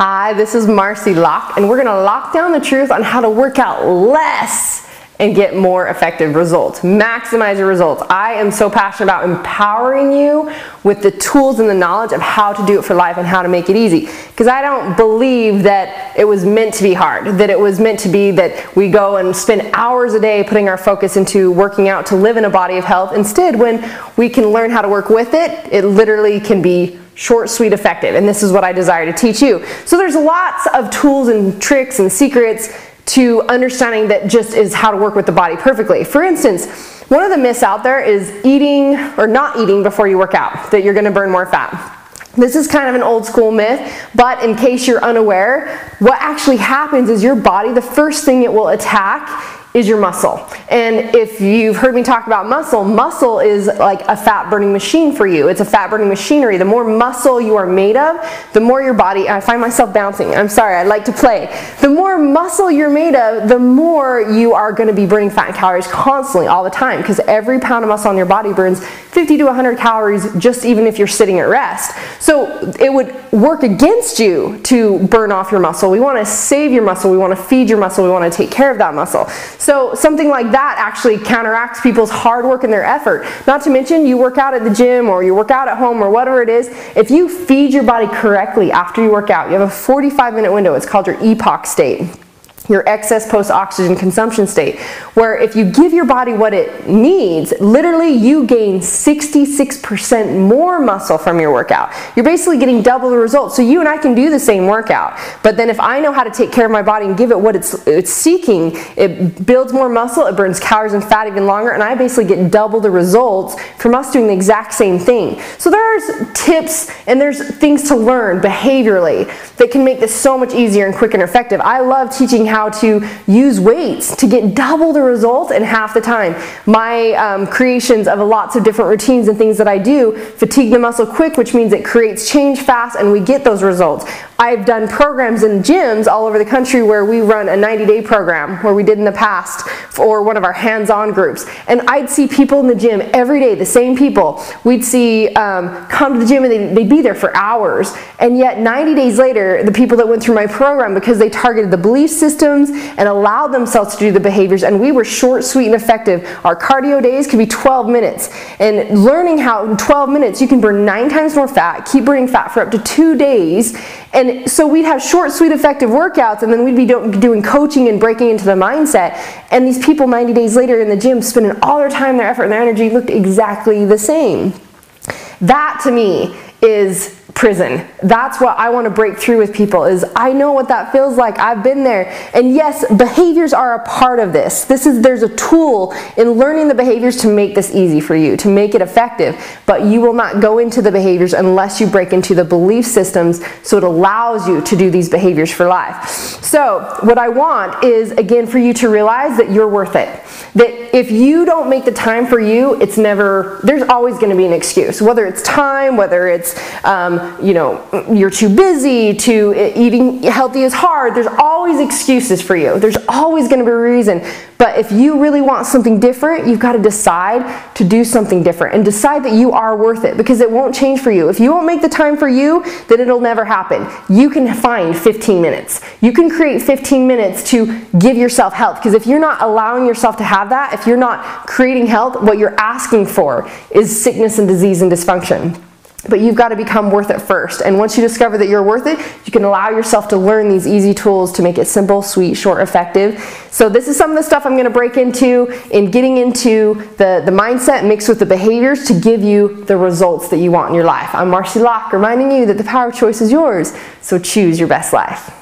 Hi, this is Marcy Locke, and we're going to lock down the truth on how to work out less and get more effective results. Maximize your results. I am so passionate about empowering you with the tools and the knowledge of how to do it for life and how to make it easy. Because I don't believe that it was meant to be hard, that it was meant to be that we go and spend hours a day putting our focus into working out to live in a body of health. Instead, when we can learn how to work with it, it literally can be short, sweet, effective. And this is what I desire to teach you. So there's lots of tools and tricks and secrets to understanding that just is how to work with the body perfectly. For instance, one of the myths out there is eating or not eating before you work out, that you're going to burn more fat. This is kind of an old school myth, but in case you're unaware, what actually happens is your body, the first thing it will attack is your muscle. And if you've heard me talk about muscle, muscle is like a fat burning machine for you. It's a fat burning machinery. The more muscle you are made of, the more your body, I find myself bouncing, I'm sorry, I like to play. The more muscle you're made of, the more you are going to be burning fat and calories constantly all the time, because every pound of muscle on your body burns 50 to 100 calories just even if you're sitting at rest. So it would work against you to burn off your muscle. We want to save your muscle. We want to feed your muscle. We want to take care of that muscle. So something like that actually counteracts people's hard work and their effort. Not to mention, you work out at the gym or you work out at home or whatever it is, if you feed your body correctly after you work out, you have a 45-minute window. It's called your epox state, your excess post-oxygen consumption state, where if you give your body what it needs, literally you gain 66% more muscle from your workout. You're basically getting double the results. So you and I can do the same workout, but then if I know how to take care of my body and give it what it's seeking, it builds more muscle, it burns calories and fat even longer, and I basically get double the results from us doing the exact same thing. So there's tips and there's things to learn behaviorally that can make this so much easier and quicker and effective. I love teaching how to use weights to get double the results in half the time. My creations of lots of different routines and things that I do fatigue the muscle quick, which means it creates change fast and we get those results. I've done programs in gyms all over the country where we run a 90-day program, where we did in the past for one of our hands-on groups. And I'd see people in the gym every day, the same people. We'd see come to the gym and they'd be there for hours. And yet 90 days later, the people that went through my program, because they targeted the belief systems and allowed themselves to do the behaviors, and we were short, sweet, and effective. Our cardio days could be 12 minutes. And learning how in 12 minutes you can burn 9 times more fat, keep burning fat for up to 2 days. And so we'd have short, sweet, effective workouts, and then we'd be doing coaching and breaking into the mindset. And these people 90 days later in the gym spending all their time, their effort, and their energy looked exactly the same. That to me is prison. That's what I want to break through with people, is I know what that feels like. I've been there. And yes, behaviors are a part of this. There's a tool in learning the behaviors to make this easy for you, to make it effective, but you will not go into the behaviors unless you break into the belief systems, so it allows you to do these behaviors for life. So what I want is, again, for you to realize that you're worth it. That if you don't make the time for you, there's always going to be an excuse, whether it's time, whether it's you're too busy, to eating healthy is hard. There's always excuses for you. There's always going to be a reason. But if you really want something different, you've got to decide to do something different and decide that you are worth it, because it won't change for you. If you won't make the time for you, then it'll never happen. You can find 15 minutes. You can create 15 minutes to give yourself health, because if you're not allowing yourself to have that, if you're not creating health, what you're asking for is sickness and disease and dysfunction. But you've got to become worth it first. And once you discover that you're worth it, you can allow yourself to learn these easy tools to make it simple, sweet, short, effective. So this is some of the stuff I'm going to break into in getting into the mindset mixed with the behaviors to give you the results that you want in your life. I'm Marcy Locke, reminding you that the power of choice is yours. So choose your best life.